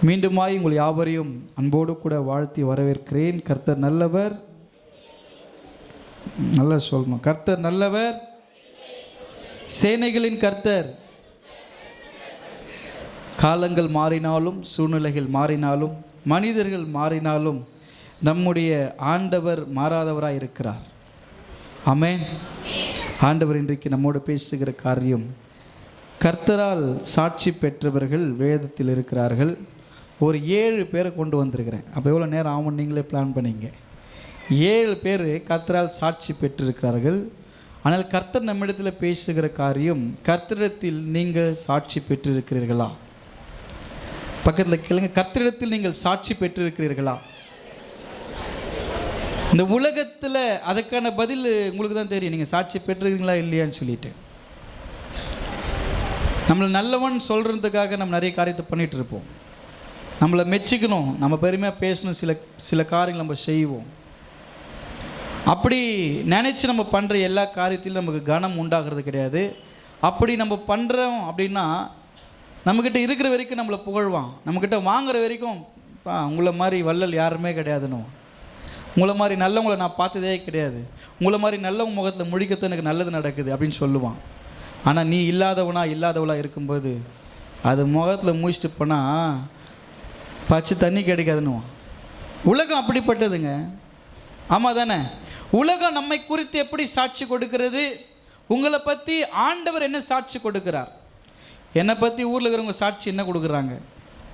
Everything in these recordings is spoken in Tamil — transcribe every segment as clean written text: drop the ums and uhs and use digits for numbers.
மீண்டுமாய் உங்கள் யாவரையும் அன்போடு கூட வாழ்த்தி வரவேற்கிறேன். கர்த்தர் நல்லவர். நல்லா சொல்லணும், கர்த்தர் நல்லவர், சேனைகளின் கர்த்தர். காலங்கள் மாறினாலும், சூழ்நிலைகள் மாறினாலும், மனிதர்கள் மாறினாலும் நம்முடைய ஆண்டவர் மாறாதவராய் இருக்கிறார். ஆமென். ஆண்டவர் இன்றைக்கு நம்மோடு பேசுகிற காரியம், கர்த்தரால் சாட்சி பெற்றவர்கள் வேதத்தில் இருக்கிறார்கள். ஒரு 7 பேரை கொண்டு வந்திருக்கிறேன். அப்போ எவ்வளோ நேரம் ஆகும் நீங்களே பிளான் பண்ணிங்க. 7 பேர் கர்த்தரால் சாட்சி பெற்றிருக்கிறார்கள். ஆனால் கர்த்தர் நம்மிடத்தில் பேசுகிற காரியம், கர்த்தரிடத்தில் நீங்கள் சாட்சி பெற்றிருக்கிறீர்களா? பக்கத்தில் கேளுங்க, கர்த்தரிடத்தில் நீங்கள் சாட்சி பெற்றிருக்கிறீர்களா? இந்த உலகத்தில் அதுக்கான பதில் உங்களுக்கு தான் தெரியும், நீங்கள் சாட்சி பெற்றிருக்கீங்களா இல்லையான்னு சொல்லிட்டு. நம்மளை நல்லவன் சொல்கிறதுக்காக நம்ம நிறைய காரியத்தை பண்ணிகிட்டு இருப்போம். நம்மளை மெச்சிக்கணும், நம்ம பெருமையாக பேசணும், சில காரியங்கள் நம்ம செய்வோம். அப்படி நினச்சி நம்ம பண்ணுற எல்லா காரியத்திலும் நமக்கு கனம் உண்டாகிறது கிடையாது. அப்படி நம்ம பண்ணுறோம் அப்படின்னா நம்மக்கிட்ட இருக்கிற வரைக்கும் நம்மளை புகழ்வான், நம்மக்கிட்ட வாங்குற வரைக்கும் உங்களை மாதிரி வள்ளல் யாருமே கிடையாதுன்னு, உங்களை மாதிரி நல்லவங்களை நான் பார்த்ததே கிடையாது, உங்களை மாதிரி நல்லவங்க முகத்தில் முழிக்கத்தான் எனக்கு நல்லது நடக்குது அப்படின்னு சொல்லுவான். ஆனால் நீ இல்லாதவளாக இருக்கும்போது அது முகத்தில் முடிச்சுட்டு போனால் பச்சை தண்ணி கிடைக்காதுன்னு. உலகம் அப்படிப்பட்டதுங்க. ஆமாம் தானே? உலகம் நம்மை குறித்து எப்படி சாட்சி கொடுக்கிறது? உங்களை பற்றி ஆண்டவர் என்ன சாட்சி கொடுக்கிறார்? என்னை பற்றி ஊரில் இருக்கிறவங்க சாட்சி என்ன கொடுக்குறாங்க?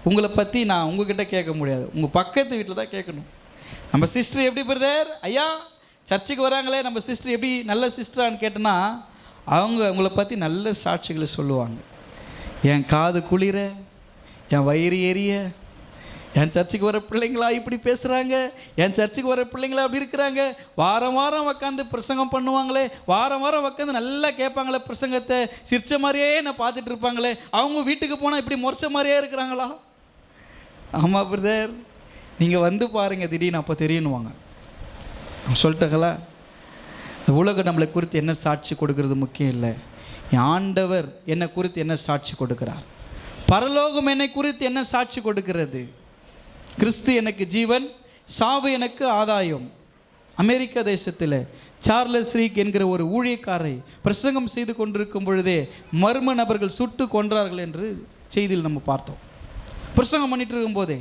உங்களை பற்றி நான் உங்ககிட்ட கேட்க முடியாது, உங்கள் பக்கத்து வீட்டில் தான் கேட்கணும். நம்ம சிஸ்டர் எப்படி பிரதர் ஐயா சர்ச்சுக்கு வராங்களே, நம்ம சிஸ்டர் எப்படி நல்ல சிஸ்டரான்னு கேட்டோன்னா அவங்க உங்களை பற்றி நல்ல சாட்சிகளை சொல்லுவாங்க. என் காது குளிர, என் வயிறு எரிய, என் சர்ச்சுக்கு வர பிள்ளைங்களா இப்படி பேசுகிறாங்க, என் சர்ச்சுக்கு வர பிள்ளைங்களா அப்படி இருக்கிறாங்க, வாரம் வாரம் உக்காந்து பிரசங்கம் பண்ணுவாங்களே, வாரம் வாரம் உக்காந்து நல்லா கேட்பாங்களே பிரசங்கத்தை, சிரிச்ச மாதிரியே நான் பார்த்துட்டு இருப்பாங்களே, அவங்க வீட்டுக்கு போனால் இப்படி முறைச்ச மாதிரியே இருக்கிறாங்களா? ஆமாம் பிரதர், நீங்கள் வந்து பாருங்கள் திடீர்னு அப்போ தெரியணுவாங்க. சொல்லிட்டாங்களா? இந்த உலகம் நம்மளை குறித்து என்ன சாட்சி கொடுக்கறது முக்கியம் இல்லை. என் ஆண்டவர் என்னை குறித்து என்ன சாட்சி கொடுக்கிறார்? பரலோகம் என்னை குறித்து என்ன சாட்சி கொடுக்கிறது? கிறிஸ்து எனக்கு ஜீவன், சாவு எனக்கு ஆதாயம். அமெரிக்கா தேசத்தில் சார்லஸ் ரீக் என்கிற ஒரு ஊழியக்காரை பிரசங்கம் செய்து கொண்டிருக்கும் பொழுதே மர்ம நபர்கள் சுட்டு கொன்றார்கள் என்று செய்தியில் நம்ம பார்த்தோம். பிரசங்கம் பண்ணிட்டு இருக்கும்போதே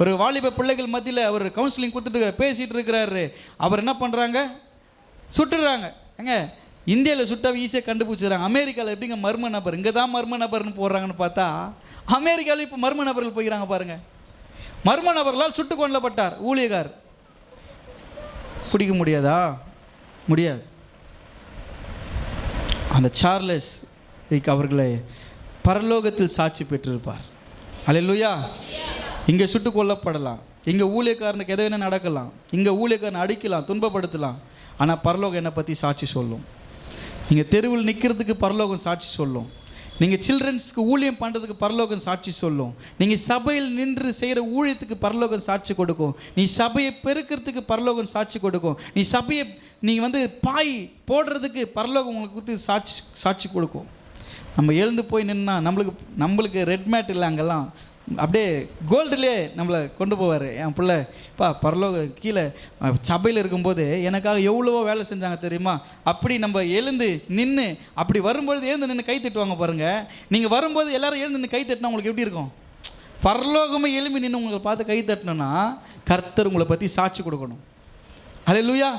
ஒரு வாலிப பிள்ளைகள் மத்தியில் அவர் கவுன்சிலிங் கொடுத்துட்டு பேசிகிட்டு இருக்கிறாரு. அவர் என்ன பண்ணுறாங்க? சுட்டுறாங்க. எங்க இந்தியாவில் சுட்டாவை ஈஸியாக கண்டுபிடிச்சிடுறாங்க. அமெரிக்காவில் எப்படிங்க மர்ம நபர், இங்கே தான் மர்ம நபர்னு போடுறாங்கன்னு பார்த்தா அமெரிக்காவில் இப்போ மர்ம நபர்கள் போய்கிறாங்க பாருங்கள். மர்ம நபர்களால் சுட்டு கொல்லப்பட்டார் ஊழியக்கார். பிடிக்க முடியாதா? முடியாது. அந்த சார்லஸ் அவர்களை பரலோகத்தில் சாட்சி பெற்றிருப்பார். அல்லேலூயா. இங்கே சுட்டு கொல்லப்படலாம், இங்கே ஊழியக்காரனுக்கு எதை வேணால் நடக்கலாம், இங்கே ஊழியக்காரனை அடிக்கலாம், துன்பப்படுத்தலாம். ஆனால் பரலோகம் என்னை பற்றி சாட்சி சொல்லும். நீங்கள் தெருவில் நிற்கிறதுக்கு பரலோகம் சாட்சி சொல்லும். நீங்கள் சில்ட்ரன்ஸ்க்கு ஊழியம் பண்ணுறதுக்கு பரலோகம் சாட்சி சொல்லும். நீங்கள் சபையில் நின்று செய்கிற ஊழியத்துக்கு பரலோகம் சாட்சி கொடுக்கும். நீ சபையை பெருக்கிறதுக்கு பரலோகம் சாட்சி கொடுக்கும். நீ சபையை நீங்கள் பாய் போடுறதுக்கு பரலோகம் உங்களுக்கு கொடுத்து சாட்சி கொடுக்கும். நம்ம எழுந்து போய் நின்னா நம்மளுக்கு ரெட் மேட் இல்லை, அங்கெல்லாம் அப்படியே கோல்டுலேயே நம்மளை கொண்டு போவார். என் பிள்ளை பரலோக கீழே சபையில் இருக்கும்போது எனக்காக எவ்வளவோ வேலை செஞ்சாங்க தெரியுமா? அப்படி நம்ம எழுந்து நின்று அப்படி வரும்பொழுது எழுந்து நின்று கை தட்டுவாங்க பாருங்கள். நீங்கள் வரும்போது எல்லோரும் எழுந்து நின்று கை தட்டினா உங்களுக்கு எப்படி இருக்கும்? பரலோகமே எழும்பி நின்று உங்களை பார்த்து கை தட்டணும்னா கர்த்தர் உங்களை பற்றி சாட்சி கொடுக்கணும். அல்லேலூயா.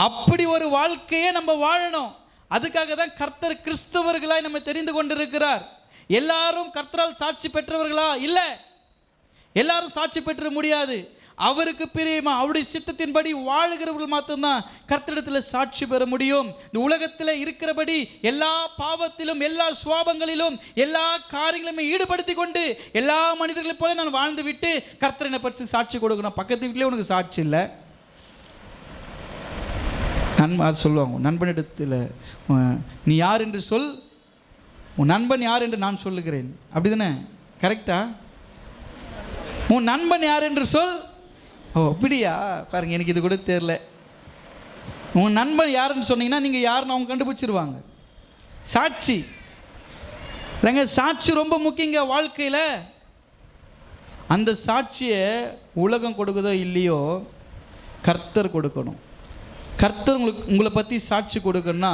அப்படி ஒரு வாழ்க்கையே நம்ம வாழணும். அதுக்காக தான் கர்த்தர் கிறிஸ்தவர்களாய் நம்ம தெரிந்து கொண்டிருக்கிறார். எல்லாரும் கர்த்தரால் சாட்சி பெற்றவர்களா? இல்லை, எல்லாரும் சாட்சி பெற்ற முடியாது. அவருக்கு பிரியமா அவருடைய சித்தத்தின்படி வாழுகிறவர்கள் மாத்திரம்தான் கர்த்தரிடத்தில் சாட்சி பெற முடியும். இந்த உலகத்தில் இருக்கிறபடி எல்லா பாவத்திலும், எல்லா சுவாபங்களிலும், எல்லா காரியங்களுமே ஈடுபடுத்தி கொண்டு எல்லா மனிதர்களைப் போல நான் வாழ்ந்து விட்டு கர்த்தரை பற்றி சாட்சி கொடுக்கணும். பக்கத்து வீட்டிலே உனக்கு சாட்சி இல்லை. அது சொல்லுவாங்க, நண்பனிடத்தில் நீ யார் என்று சொல், உன் நண்பன் யார் என்று நான் சொல்லுகிறேன். அப்படி தானே? கரெக்டா? உன் நண்பன் யார் என்று சொல். ஓ அப்படியா? பாருங்க, எனக்கு இது கூட தெரியல. உன் நண்பன் யாருன்னு சொன்னீங்கன்னா நீங்கள் யாருன்னு அவங்க கண்டுபிடிச்சிருவாங்க. சாட்சி இல்லைங்க, சாட்சி ரொம்ப முக்கியங்க வாழ்க்கையில். அந்த சாட்சியை உலகம் கொடுக்குதோ இல்லையோ கர்த்தர் கொடுக்கணும். கர்த்தர் உங்களை பற்றி சாட்சி கொடுக்கணும்னா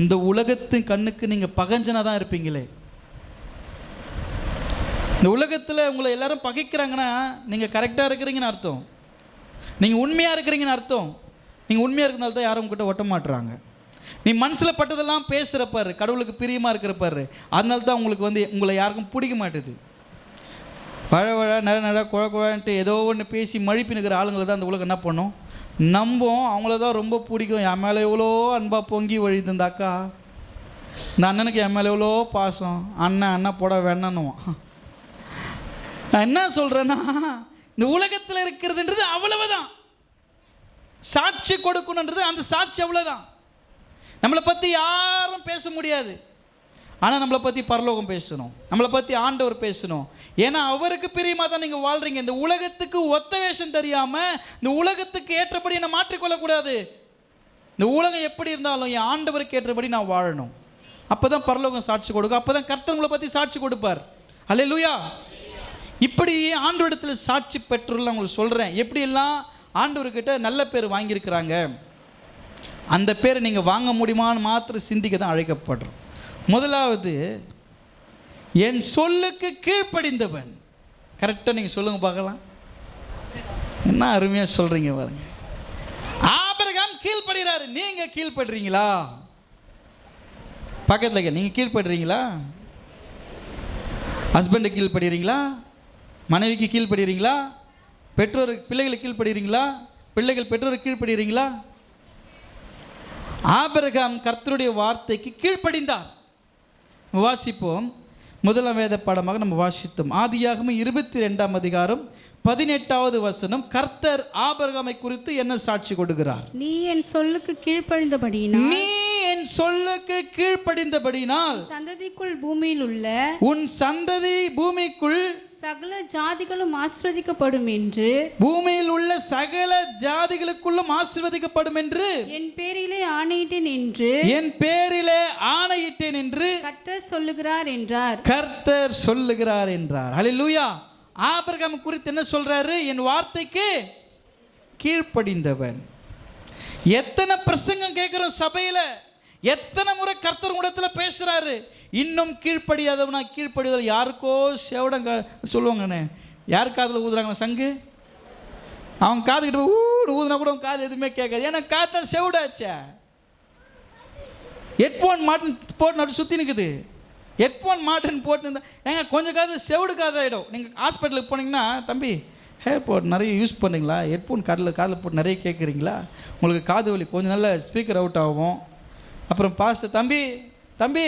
இந்த உலகத்தின் கண்ணுக்கு நீங்கள் பகஞ்சனாக தான் இருப்பீங்களே. இந்த உலகத்தில் உங்களை எல்லாரும் பகைக்கிறாங்கன்னா நீங்கள் கரெக்டாக இருக்கிறீங்கன்னு அர்த்தம், நீங்கள் உண்மையாக இருக்கிறீங்கன்னு அர்த்தம். நீங்கள் உண்மையாக இருக்கிறனால தான் யாரும் உங்ககிட்ட ஒட்ட மாட்டுறாங்க. நீ மனசில் பட்டதெல்லாம் பேசுகிறப்பாரு, கடவுளுக்கு பிரியமாக இருக்கிறப்பாரு, அதனால தான் உங்களுக்கு உங்களை யாருக்கும் பிடிக்க மாட்டுது. நட குழன்ட்டு ஏதோ ஒன்று பேசி மழிப்பினுக்கிற ஆளுங்களை தான் அந்த உலகம் என்ன பண்ணும், நம்பும். அவங்கள தான் ரொம்ப பிடிக்கும். என் மேலே எவ்வளோ அன்பாக பொங்கி வழிது இந்த அக்கா, இந்த அண்ணனுக்கு என் மேலே எவ்வளோ பாசம், அண்ணன் போட வேணான்னுவான். நான் என்ன சொல்கிறேன்னா, இந்த உலகத்தில் இருக்கிறதுன்றது அவ்வளவுதான். சாட்சி கொடுக்கணுன்றது அந்த சாட்சி அவ்வளோதான். நம்மளை பற்றி யாரும் பேச முடியாது, ஆனால் நம்மளை பற்றி பரலோகம் பேசணும், நம்மளை பற்றி ஆண்டவர் பேசணும். ஏன்னா அவருக்கு பிரியமாக தான் நீங்கள் வாழ்கிறீங்க. இந்த உலகத்துக்கு ஒத்த வேஷம் தெரியாமல் இந்த உலகத்துக்கு ஏற்றபடி என்னை மாற்றிக்கொள்ளக்கூடாது. இந்த உலகம் எப்படி இருந்தாலும் என் ஆண்டவருக்கு ஏற்றபடி நான் வாழணும். அப்போ தான் பரலோகம் சாட்சி கொடுக்கும், அப்போ தான் கர்த்தர் உங்களை பற்றி சாட்சி கொடுப்பார். அல்லேலூயா. இப்படி ஆண்டவரிடத்தில் சாட்சி பெற்றுள்ள உங்களுக்கு சொல்கிறேன். எப்படியெல்லாம் ஆண்டவர்கிட்ட நல்ல பேர் வாங்கியிருக்கிறாங்க, அந்த பேரை நீங்கள் வாங்க முடியுமான்னு மாத்திரம் சிந்திக்க தான் அழைக்கப்படுறோம். முதலாவது, என் சொல்லுக்கு கீழ்ப்படிந்தவன். கரெக்டாக நீங்கள் சொல்லுங்க பார்க்கலாம். என்ன அருமையாக சொல்கிறீங்க பாருங்க. ஆபிரகாம் கீழ்ப்படுகிறாரு, நீங்கள் கீழ்ப்படுறீங்களா? பக்கத்தில் நீங்கள் கீழ்ப்படுறீங்களா? ஹஸ்பண்டுக்கு கீழ்ப்படுறீங்களா? மனைவிக்கு கீழ்ப்படுறீங்களா? பெற்றோருக்கு பிள்ளைகளுக்கு கீழ்ப்படுறீங்களா? பிள்ளைகள் பெற்றோருக்கு கீழ்ப்படுறீங்களா? ஆபிரகாம் கர்த்தருடைய வார்த்தைக்கு கீழ்ப்படிந்தார். வாசிப்போம். முதலாம் வேத பாடமாக நம்ம வாசித்தோம். ஆதியாகமம் 22ஆம் அதிகாரம் 18வது வசனம். கர்த்தர் ஆபிரகாமை குறித்து என்ன சாட்சி கொடுக்கிறார்? நீ என் சொல்லுக்கு கீழ்ப்படிந்தபடியினால், நீ என் சொல்லுக்கு கீழ்ப்படிந்தபடியினால் சந்ததிக்குள் பூமியில் உள்ள உன் சந்ததி பூமிக்குள் சகல ஜாதிகளும் ஆசீர்வதிக்கப்படும் என்று, பூமியில் உள்ள சகல ஜாதிகளுக்குள்ளும் ஆசீர்வதிக்கப்படும் என்று என் பேரிலே ஆணையிட்டேன் என்று, என் பேரிலே ஆணையிட்டேன் என்று கர்த்தர் சொல்லுகிறார் என்றார். கர்த்தர் சொல்லுகிறார் என்றார். அல்லேலூயா. ஆபிரகாம் குறித்து என்ன சொல்றாரு? என் வார்த்தைக்கு கீழ்ப்படிந்தவன். எத்தனை பிரசங்கம் கேட்கிறோம் சபையில, எத்தனை முறை கர்த்தர் இடத்துல பேசுறாரு. இன்னும் கீழ்ப்படியாதவனா? கீழ்ப்படிதல் யாருக்கோ செவடம் சொல்லுவாங்கண்ணே. யார் காதில் ஊதுறாங்க சங்கு? அவன் காதுகிட்ட ஊதுனா கூட அவன் காது எதுவுமே கேட்காது. ஏன்னா காத்தா செவிடாச்சே. ஹெட்ஃபோன் மாட்டுன்னு போட்டு நட்டு சுற்றி நிற்குது. ஹெட்ஃபோன் மாட்டுன்னு போட்டு ஏங்க கொஞ்சம் காது செவிடு காதாயிடும். நீங்கள் ஹாஸ்பிட்டலுக்கு போனீங்கன்னா, தம்பி ஹேர்போர்ட் நிறைய யூஸ் பண்ணுறீங்களா? ஹெட்ஃபோன் காதில் போட்டு நிறைய கேட்குறீங்களா? உங்களுக்கு காது வலி கொஞ்சம் நல்ல ஸ்பீக்கர் அவுட் ஆகும். அப்புறம் பாஸ்டர் தம்பி தம்பி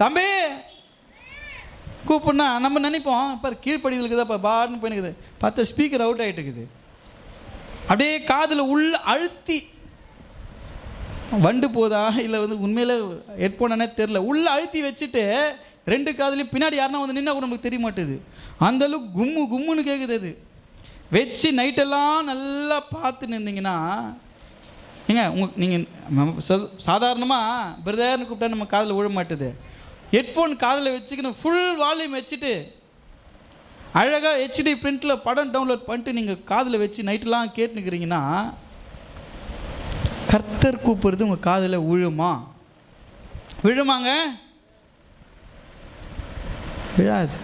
தம்பி கூப்பிட்னா நம்ம நினைப்போம், இப்போ கீழ்ப்படிதலுக்கு தான் இப்போ பாடுன்னு போயினுக்குது. பார்த்து ஸ்பீக்கர் அவுட் ஆகிட்டு இருக்குது. அப்படியே காதில் உள்ள அழுத்தி வண்டு போதா இல்லை உண்மையில் ஹெட்ஃபோனே தெரில, உள்ளே அழுத்தி வச்சுட்டு ரெண்டு காதுலையும் பின்னாடி யாருன்னா நின்னா கூட நமக்கு தெரிய மாட்டுது. அந்தளவுக்கு கும்முன்னு கேட்குது. அது வச்சு நைட்டெல்லாம் நல்லா பார்த்துன்னு இருந்தீங்கன்னா, ஏங்க நீங்கள் சாதாரணமாக பிரதர்னு கூப்பிட்டா நம்ம காதில் விழ மாட்டுது. ஹெட்ஃபோன் காதில் வச்சுக்கணும், ஃபுல் வால்யூம் வச்சுட்டு அழகாக HD பிரிண்டில் படம் டவுன்லோட் பண்ணிட்டு நீங்கள் காதில் வச்சு நைட்டெல்லாம் கேட்டுனுக்கிறீங்கன்னா, கர்த்தர் கூப்பிடுறது உங்கள் காதில் விழுமாங்க? விழாது.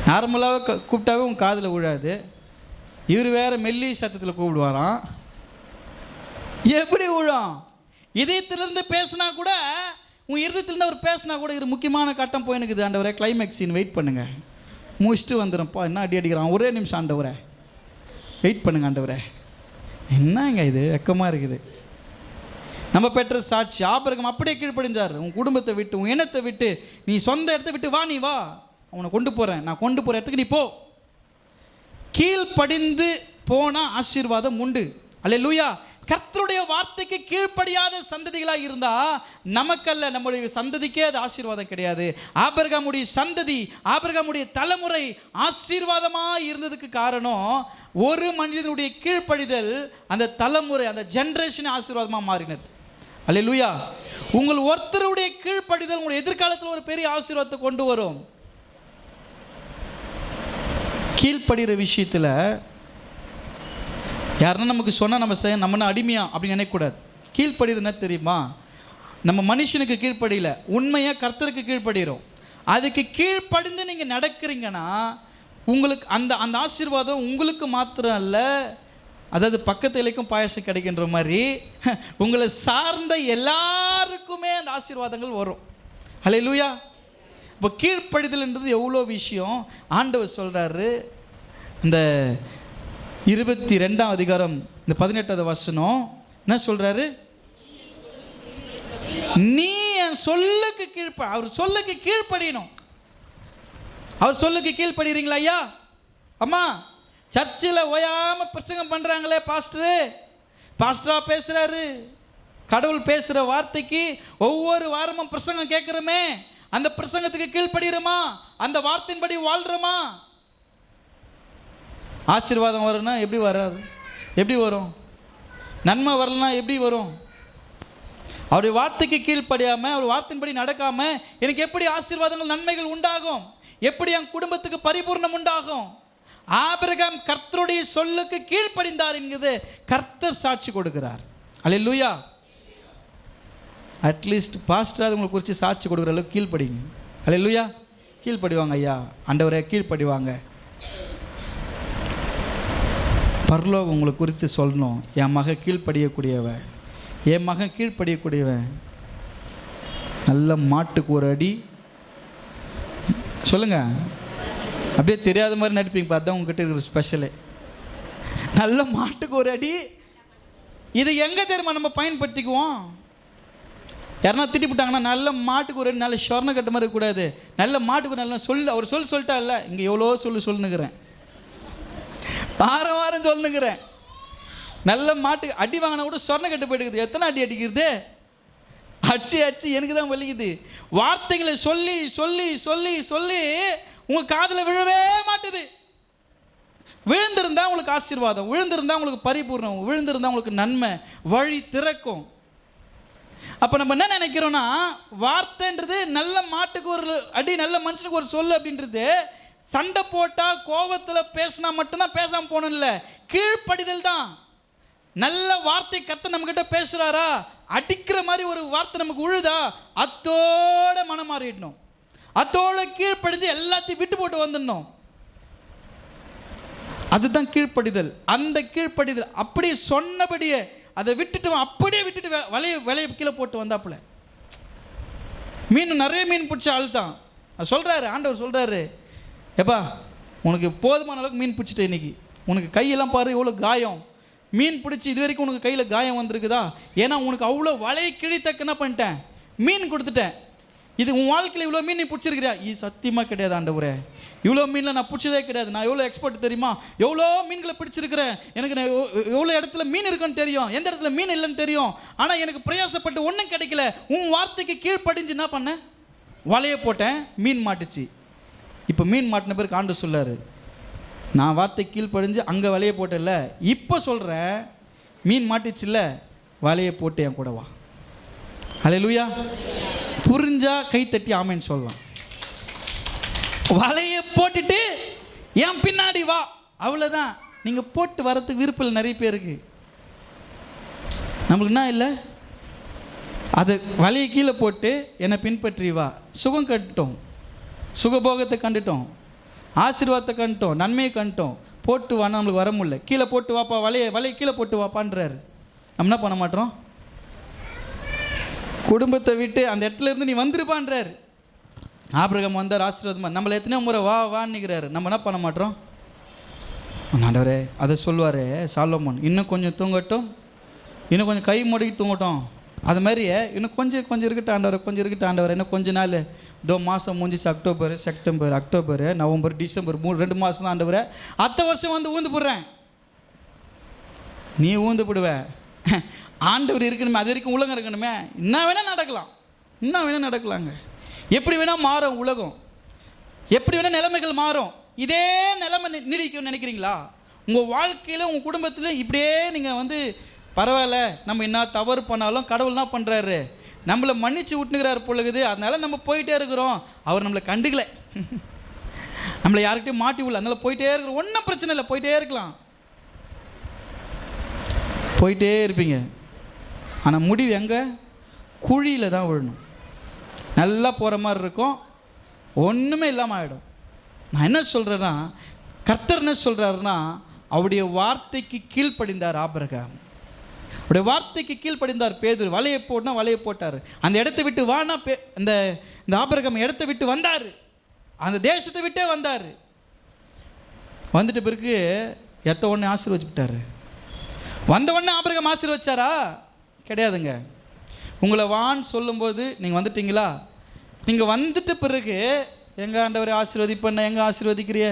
நார்மலாகவே கூப்பிட்டாவே உங்கள் காதில் விழாது. இவர் வேறு மெல்லி சத்தத்தில் கூப்பிடுவாராம். எப்படி விழும்? இதயத்திலிருந்து பேசினா கூட, உங்கள் இருதயத்திலேருந்து அவர் பேசினா கூட, இது முக்கியமான கட்டம் போயினுக்குது. ஆண்டவரே கிளைமேக்ஸ் சீன் வெயிட் பண்ணுங்க, முடிச்சுட்டு வந்துடும்ப்பா. என்ன அடி அடிக்கிறான், ஒரே நிமிஷம் ஆண்டவரே வெயிட் பண்ணுங்க ஆண்டவரே. என்னங்க இது வெக்கமாக இருக்குது. நம்ம பெற்ற சாட்சி ஆபிரகாம் அப்படியே கீழ்ப்படிந்தார். உன் குடும்பத்தை விட்டு, உன் இனத்தை விட்டு, நீ சொந்த இடத்தை விட்டு வா, நீ வா, அவனை கொண்டு போகிறேன், நான் கொண்டு போகிற இடத்துக்கு நீ போ. கீழ்ப்படிந்து போனால் ஆசீர்வாதம் உண்டு. அல்லேலூயா. கர்த்தருடைய வார்த்தைக்கு கீழ்ப்படியாத சந்ததிகளாக இருந்தால் நமக்கல்ல, நம்முடைய சந்ததிக்கே அது ஆசீர்வாதம் கிடையாது. ஆபிரகாமுடைய சந்ததி, ஆபிரகாமுடைய தலைமுறை ஆசீர்வாதமாக இருந்ததுக்கு காரணம், ஒரு மனிதனுடைய கீழ்ப்படிதல் அந்த தலைமுறை, அந்த ஜென்ரேஷன் ஆசீர்வாதமாக மாறினது. அல்லேலூயா. உங்கள் ஒருத்தருடைய கீழ்ப்படிதல் உங்கள் எதிர்காலத்தில் ஒரு பெரிய ஆசீர்வாதத்தை கொண்டு வரும். கீழ்ப்படுகிற விஷயத்தில் யாருன்னா நமக்கு சொன்னால் நம்ம செய்ய நம்ம அடிமையா அப்படின்னு நினைக்கக்கூடாது. கீழ்ப்படுகிறது என்ன தெரியுமா? நம்ம மனுஷனுக்கு கீழ்ப்படியில, உண்மையாக கர்த்தருக்கு கீழ்ப்படுகிறோம். அதுக்கு கீழ்ப்படிந்து நீங்கள் நடக்கிறீங்கன்னா உங்களுக்கு அந்த அந்த ஆசீர்வாதம் உங்களுக்கு மாத்திரம் அல்ல, அதாவது பக்கத்து இலைக்கும் பாயசம் கிடைக்கின்ற மாதிரி உங்களை சார்ந்த எல்லாருக்குமே அந்த ஆசீர்வாதங்கள் வரும். ஹல்லேலூயா. இப்போ கீழ்ப்படிதல்ன்றது எவ்வளோ விஷயம். ஆண்டவர் சொல்கிறாரு இந்த 22ஆம் அதிகாரம் இந்த 18வது வசனம் என்ன சொல்கிறாரு? நீ என் சொல்லுக்கு அவர் சொல்லுக்கு கீழ்ப்படியணும். அவர் சொல்லுக்கு கீழ்ப்படுறீங்களா ஐயா? அம்மா, சர்ச்சில் ஓயாமல் பிரசங்கம் பண்ணுறாங்களே பாஸ்டரா பேசுகிறாரு, கடவுள் பேசுகிற வார்த்தைக்கு ஒவ்வொரு வாரமும் பிரசங்கம் கேட்குறோமே, அந்த பிரசங்கத்துக்கு கீழ்ப்படுகிறோமா? அந்த வார்த்தையின்படி வாழ்கிறோமா? ஆசீர்வாதம் வரும்னா எப்படி வராது? எப்படி வரும்? நன்மை வரலன்னா எப்படி வரும்? அவருடைய வார்த்தைக்கு கீழ்ப்படியாமல், அவர் வார்த்தையின்படி நடக்காமல் எனக்கு எப்படி ஆசீர்வாதங்கள் நன்மைகள் உண்டாகும்? எப்படி என் குடும்பத்துக்கு பரிபூர்ணம் உண்டாகும்? ஆபிரகாம் கர்த்தருடைய சொல்லுக்கு கீழ்ப்படிந்தார் என்கிறது கர்த்தர் சாட்சி கொடுக்கிறார். அல்லேலூயா. அட்லீஸ்ட் பாஸ்டர் உங்களை குறித்து சாட்சி கொடுக்குற அளவுக்கு கீழ்ப்படிங்க. அல்லேலூயா. கீழ்ப்படிவாங்க ஐயா, ஆண்டவரே கீழ்ப்படிவாங்க. பரலோகம் உங்களை குறித்து சொல்லணும், என் மகன் கீழ்ப்படியக்கூடியவன், என் மகன் கீழ்ப்படியக்கூடியவன். நல்ல மாட்டுக்கு ஒரு அடி சொல்லுங்க, அப்படியே தெரியாத மாதிரி நடிப்பீங்க. பார்த்தா உங்ககிட்ட இருக்கிற ஸ்பெஷலே நல்ல மாட்டுக்கு ஒரு அடி. இதை எங்கே தெரியுமா நம்ம பயன்படுத்திக்குவோம்? யாருன்னா திட்டிவிட்டாங்கன்னா நல்ல மாட்டுக்கு ஒரு அடி, நல்ல சொர்ண கட்ட மாதிரி இருக்கக்கூடாது, நல்ல மாட்டுக்கு நல்ல அவர் சொல்லிட்டா இல்லை, இங்கே எவ்வளோ சொல்லுங்கிறேன், வாரம் சொல்லுங்கிறேன். நல்ல மாட்டு அடி வாங்கினா கூட சொர்ண கட்டு போயிடுக்குது. எத்தனை அடி அடிக்கிறது? அடிச்சு எனக்கு தான் வலிக்குது. வார்த்தைகளை சொல்லி சொல்லி சொல்லி சொல்லி உங்கள் காதில் விழவே மாட்டுது. விழுந்திருந்தா உங்களுக்கு ஆசீர்வாதம், விழுந்திருந்தா உங்களுக்கு பரிபூர்ணம், விழுந்திருந்தா உங்களுக்கு நன்மை வழி திறக்கும். அப்போ நம்ம என்ன நினைக்கிறோன்னா, வார்த்தைன்றது நல்ல மாட்டுக்கு ஒரு அடி, நல்ல மனுஷனுக்கு ஒரு சொல்லு அப்படின்றது சண்டை போட்டால் கோபத்தில் பேசினா மட்டும்தான் பேசாமல் போகணும் இல்லை, கீழ்ப்படிதல் தான். நல்ல வார்த்தை கர்த்தர் நம்மக்கிட்ட பேசுகிறாரா, அடிக்கிற மாதிரி ஒரு வார்த்தை நமக்கு உழுதா, அத்தோட மனம் மாறிடணும், அத்தோட கீழ்ப்படிஞ்சு எல்லாத்தையும் விட்டு போட்டு வந்துடணும். அதுதான் கீழ்ப்படிதல். அந்த கீழ்ப்படிதல் அப்படியே சொன்னபடியே அதை விட்டுட்டு அப்படியே விட்டுட்டு வலையை கீழே போட்டு வந்தாப்புல. மீன் நிறைய மீன் பிடிச்ச ஆள் தான் சொல்கிறாரு, ஆண்டவர் சொல்கிறாரு, எப்பா உனக்கு போதுமான அளவுக்கு மீன் பிடிச்சிட்டு இன்னைக்கு, உனக்கு கையெல்லாம் பாரு எவ்வளோ காயம், மீன் பிடிச்சி இது வரைக்கும் உனக்கு கையில் காயம் வந்திருக்குதா? ஏன்னா உனக்கு அவ்வளோ வலையை கிழித்தக்க என்ன பண்ணிட்டேன், மீன் கொடுத்துட்டேன். இது உன் வாழ்க்கையில் இவ்வளோ மீன் நீ பிடிச்சிருக்கிறியா? இது சத்தியமாக கிடையாது ஆண்டவரே, இவ்வளோ மீனில் நான் பிடிச்சதே கிடையாது. நான் எவ்வளோ எக்ஸ்பர்ட் தெரியுமா, எவ்வளோ மீன்களை பிடிச்சிருக்கிறேன், எனக்கு நான் எவ்வளோ இடத்துல மீன் இருக்குன்னு தெரியும், எந்த இடத்துல மீன் இல்லைன்னு தெரியும். ஆனால் எனக்கு பிரயாசப்பட்டு ஒன்றும் கிடைக்கல. உன் வார்த்தைக்கு கீழ்ப்படிஞ்சு என்ன பண்ணேன், வலையை போட்டேன், மீன் மாட்டுச்சு. இப்போ மீன் மாட்டின பிறகு ஆண்டு சொல்லாரு, நான் வார்த்தை கீழ்ப்படிஞ்சு அங்கே வலையை போட்டேன்ல, இப்போ சொல்கிறேன் மீன் மாட்டிச்சுல்ல, வலையை போட்டு என் கூட வா. ஹல்லேலூயா. புரிஞ்சா கை தட்டி ஆமேன்னு சொல்லலாம். வலையை போட்டுட்டு என் பின்னாடி வா, அவ்வளோதான். நீங்கள் போட்டு வரத்துக்கு விருப்பம் நிறைய பேருக்கு. நம்மளுக்கு என்ன இல்லை, அது வலையை கீழே போட்டு என்னை பின்பற்றி வா. சுகம் கண்டுட்டோம், சுகபோகத்தை கண்டுட்டோம், ஆசீர்வாதத்தை கண்டுட்டோம், நன்மையை கண்டுட்டோம். போட்டு வானா நம்மளுக்கு வர முடியல. கீழே போட்டு வாப்பா, வலையை கீழே போட்டு வாப்பான்றாரு. நம்ம என்ன பண்ண மாட்டோம், குடும்பத்தை விட்டு அந்த இடத்துல இருந்து நீ வந்துருப்பான்றார். ஆபிரகாம் வந்தார் ஆசீர்வாதமாக, நம்மளை எத்தனை முறை வான்னுக்கிறாரு. நம்ம என்ன பண்ண மாட்டோம்? ஆண்டவரே அதை சொல்லுவார் சாலமோன், இன்னும் கொஞ்சம் தூங்கட்டும், இன்னும் கொஞ்சம் கை மூடி தூங்கட்டும். அது மாதிரியே இன்னும் கொஞ்சம் இருக்கட்டும் ஆண்டவர், கொஞ்சம் இருக்கட்டும் ஆண்டவர், இன்னும் கொஞ்ச நாள், இதோ மாதம் முடிஞ்சிச்சு, October, September, October, November, December, 2 மாதம் தான் ஆண்டவர். அடுத்த வருஷம் வந்து ஊந்து போடுறேன். நீ ஊந்து போடுவ, ஆண்டவர் இருக்கணுமே, அது வரைக்கும் உலகம் இருக்கணுமே. என்ன வேணால் நடக்கலாம், என்ன வேணால் நடக்கலாங்க. எப்படி வேணால் மாறும் உலகம், எப்படி வேணால் நிலைமைகள் மாறும். இதே நிலைமை நீடிக்கும்னு நினைக்கிறீங்களா? உங்கள் வாழ்க்கையில் உங்கள் குடும்பத்தில் இப்படியே நீங்கள் வந்து பரவாயில்ல, நம்ம என்ன தவறு பண்ணாலும் கடவுள் என்ன பண்ணுறாரு, நம்மளை மன்னிச்சு விட்டுனுக்கிறார் பொழுது, அதனால நம்ம போயிட்டே இருக்கிறோம். அவர் நம்மளை கண்டுக்கலை, நம்மளை யாருக்கிட்டையும் மாட்டி விடல, அதனால போயிட்டே இருக்கிற ஒன்றும் பிரச்சனை இல்லை, போயிட்டே இருக்கலாம், போயிட்டே இருப்பீங்க. ஆனால் முடிவு எங்கே? குழியில் தான் விழணும். நல்லா போகிற மாதிரி இருக்கும், ஒன்றுமே இல்லாமல் ஆகிடும். நான் என்ன சொல்கிறேன்னா, கர்த்தர் என்ன சொல்கிறாருன்னா, அவருடைய வார்த்தைக்கு கீழ்ப்படிந்தார் ஆபிரகாம், அவருடைய வார்த்தைக்கு கீழ்ப்படிந்தார் பேதுரு. வலையை போடனா வலையை போட்டார், அந்த இடத்த விட்டு வானா இந்த ஆபிரகாம் இடத்த விட்டு வந்தார், அந்த தேசத்தை விட்டே வந்தார். வந்துட்ட பிறகு எத்த உடனே ஆசீர்வதிச்சுட்டார். வந்த உடனே ஆபிரகாம் ஆசீர்வச்சாரா? கிடையாதுங்க. உங்களை வான்னு சொல்லும்போது நீங்கள் வந்துட்டீங்களா, நீங்கள் வந்துட்ட பிறகு எங்கள் ஆண்டவரை ஆசீர்வதிப்பண்ண, எங்கே ஆசீர்வதிக்கிறிய?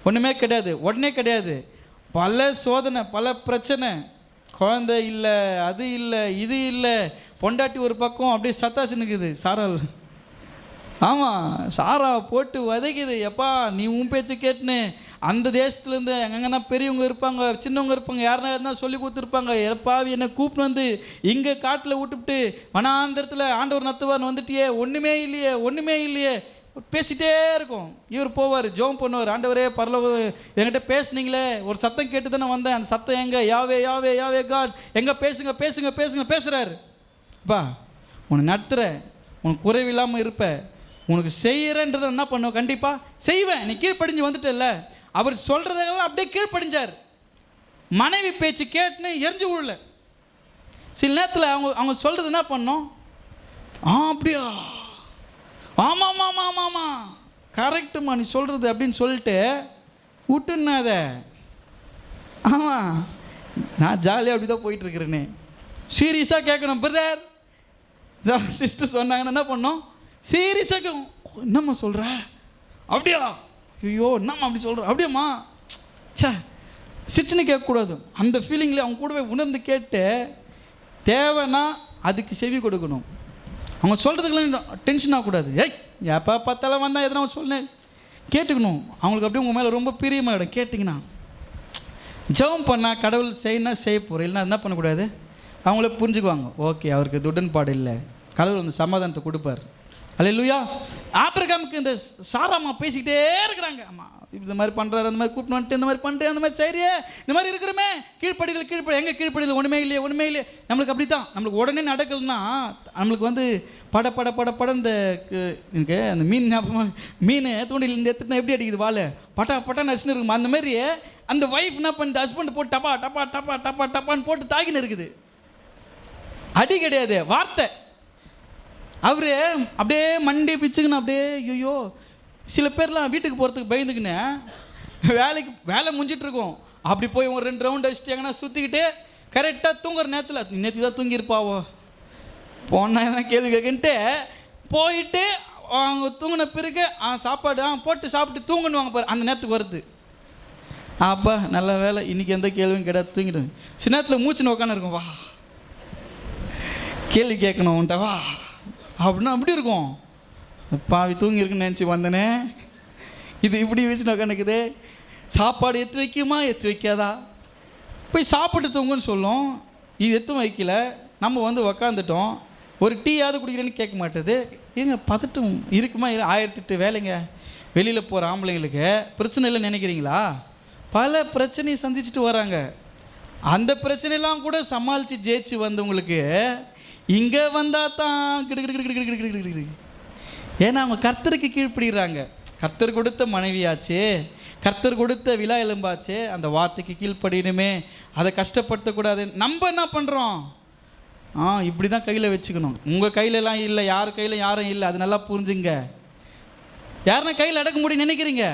ஒன்றுமே கிடையாது, உடனே கிடையாது. பல சோதனை, பல பிரச்சனை, குழந்தை இல்லை, அது இல்லை, இது இல்லை, பொண்டாட்டி ஒரு பக்கம் அப்படியே சத்தாச்சு நிற்குது சாரால். ஆமாம், சாரா போட்டு வதைக்குது. எப்பா நீ உன் பேச்சு கேட்டுன்னு அந்த தேசத்துலேருந்து எங்கன்னா பெரியவங்க இருப்பாங்க, சின்னவங்க இருப்பாங்க, யாருன்னா இருந்தால் சொல்லி கொடுத்துருப்பாங்க, எப்பாவி என்னை கூப்பிட்டு வந்து இங்கே காட்டில் விட்டுவிட்டு வனாந்தரத்தில் ஆண்டவர் நத்துவார்னு வந்துட்டியே, ஒன்றுமே இல்லையே, ஒன்றுமே இல்லையே, பேசிகிட்டே இருக்கும். இவர் போவார், ஜோம் பண்ணுவார், ஆண்டவரே பரலோகம் என்கிட்ட பேசுனீங்களே, ஒரு சத்தம் கேட்டு தானே வந்தேன், அந்த சத்தம் எங்கே? யாவே யாவே யாவே காட், எங்கே? பேசுங்க பேசுங்க பேசுங்க பேசுகிறாரு. அப்பா உன்னை நடத்துகிறேன், உனக்கு குறைவில்லாமல் இருப்பேன், உனக்கு செய்கிறேன்றதை என்ன பண்ணுவேன்? கண்டிப்பாக செய்வேன். நீ கீழ்ப்படிஞ்சு வந்துட்டல. அவர் சொல்கிறதெல்லாம் அப்படியே கீழ்ப்படிஞ்சார். மனைவி பேச்சு கேட்டுன்னு எரிஞ்சு விடல. சில நேரத்தில் அவங்க சொல்கிறது என்ன பண்ணோம்? அப்படியா, ஆமாம் ஆமாம் ஆமாம் ஆமாம் கரெக்டுமா நீ சொல்கிறது அப்படின்னு சொல்லிட்டு விட்டுன்னு அதை. ஆமாம், நான் ஜாலியாக அப்படி தான் போயிட்டுருக்கிறேனே. சீரியஸாக கேட்கணும். பிரதர் சிஸ்டர் சொன்னாங்கன்னு என்ன பண்ணோம்? சீரியஸாக என்னம்மா சொல்கிற? அப்படியா? ஐயோ என்னம்மா அப்படி சொல்கிற? அப்படியாம்மா? சே, சிச்சுன்னு கேட்கக்கூடாது. அந்த ஃபீலிங்கில் அவங்க கூடவே உணர்ந்து கேட்டு தேவைன்னா அதுக்கு செவி கொடுக்கணும். அவங்க சொல்கிறதுக்குலாம் டென்ஷன் ஆகக்கூடாது. ஏய் எப்போ பார்த்தாலும் வந்தால் எதனா சொன்னேன் கேட்டுக்கணும். அவங்களுக்கு அப்படியே உங்கள் மேலே ரொம்ப பிரியமாகிடும் கேட்டிங்கன்னா. ஜெபம் பண்ணால் கடவுள் செய்யணும் செய்ய போகிறேன், இல்லைன்னா என்ன பண்ணக்கூடாது, அவங்களே புரிஞ்சுக்குவாங்க. ஓகே, அவருக்கு உடன்பாடு இல்லை, கடவுள் வந்து சமாதானத்தை கொடுப்பார். அல்லேலூயா. ஆபிரகாமுக்கு இந்த சாராம்மா பேசிக்கிட்டே இருக்கிறாங்க. ஆமாம் இந்த மாதிரி பண்ணுறாரு, அந்த மாதிரி கூப்பிட்டு வந்துட்டு இந்த மாதிரி பண்ணிட்டு அந்த மாதிரி சரியே இந்த மாதிரி இருக்கிறோமே, கீழ்ப்படிதல் எங்கே கீழ்ப்படிதல்? ஒன்றுமே இல்லையே, ஒன்றுமே இல்லையே. நம்மளுக்கு அப்படி தான், நம்மளுக்கு உடனே நடக்கலைன்னா நம்மளுக்கு வந்து பட இந்த எனக்கு அந்த மீன் தூண்டில் இந்த எடுத்துனா எப்படி அடிக்குது வாழை பட்டா நச்சுன்னு இருக்குமா, அந்த மாதிரி அந்த ஒய்ஃப் என்ன பண்ணுது, ஹஸ்பண்ட் போட்டு டப்பா டப்பா டப்பா டப்பா டப்பான்னு போட்டு தாக்கின்னு இருக்குது. அடி கிடையாது, வார்த்தை. அவர் அப்படியே மண்டி பிச்சுக்குன்னு அப்படியே. ஐயோ, சில பேர்லாம் வீட்டுக்கு போகிறதுக்கு பயந்துக்குன்னு வேலை முடிஞ்சிட்ருக்கோம், அப்படி போய் ஒரு 2 ரவுண்ட் அடிச்சிட்டாங்கன்னா சுற்றிக்கிட்டு கரெக்டாக தூங்குற நேரத்தில் நேற்று தான் தூங்கியிருப்பாவோ போனால் எதனா கேள்வி கேட்குன்ட்டு போயிட்டு அவங்க தூங்கின பிறகு சாப்பாடு போட்டு சாப்பிட்டு தூங்கணுவாங்க பாரு, அந்த நேரத்துக்கு வருது. அப்பா நல்ல வேலை, இன்றைக்கி எந்த கேள்வியும் கிடையாது, தூங்கிட்டு. சில நேரத்தில் மூச்சுன்னு உட்காந்து இருக்கும், வா கேள்வி கேட்கணும்ட்டா வா அப்படின்னா அப்படி இருக்கும். பாவி தூங்கியிருக்குன்னு நினச்சி வந்தனே, இது இப்படி வச்சுன்னு உட்காந்துக்குது. சாப்பாடு எடுத்து வைக்குமா எடுத்து வைக்காதா, போய் சாப்பிட்டு தூங்குன்னு சொல்லும், இது எடுத்து வைக்கல. நம்ம வந்து உக்காந்துட்டோம், ஒரு டீயாவது குடிக்கிறேன்னு கேட்க மாட்டேது. ஏங்க பதட்டம் இருக்குமா? 1008 வேலைங்க. வெளியில் போகிற ஆம்பளைங்களுக்கு பிரச்சனை இல்லைன்னு நினைக்கிறீங்களா? பல பிரச்சனையை சந்திச்சுட்டு வராங்க. அந்த பிரச்சனையெல்லாம் கூட சமாளித்து ஜெயிச்சு வந்தவங்களுக்கு இங்கே வந்தால் தான் கிடு. ஏன்னா அவங்க கர்த்தருக்கு கீழ்ப்படுகிறாங்க. கர்த்தர் கொடுத்த மனைவியாச்சு, கர்த்தர் கொடுத்த விழா எலும்பாச்சு, அந்த வார்த்தைக்கு கீழ்ப்படியணுமே, அதை கஷ்டப்படுத்தக்கூடாது. நம்ம என்ன பண்ணுறோம்? இப்படி தான் கையில் வச்சுக்கணும். உங்கள் கையிலலாம் இல்லை, யார் கையில் யாரும் இல்லை, அது நல்லா புரிஞ்சுங்க. யாருன்னா கையில் அடக்க முடியும்னு நினைக்கிறீங்க?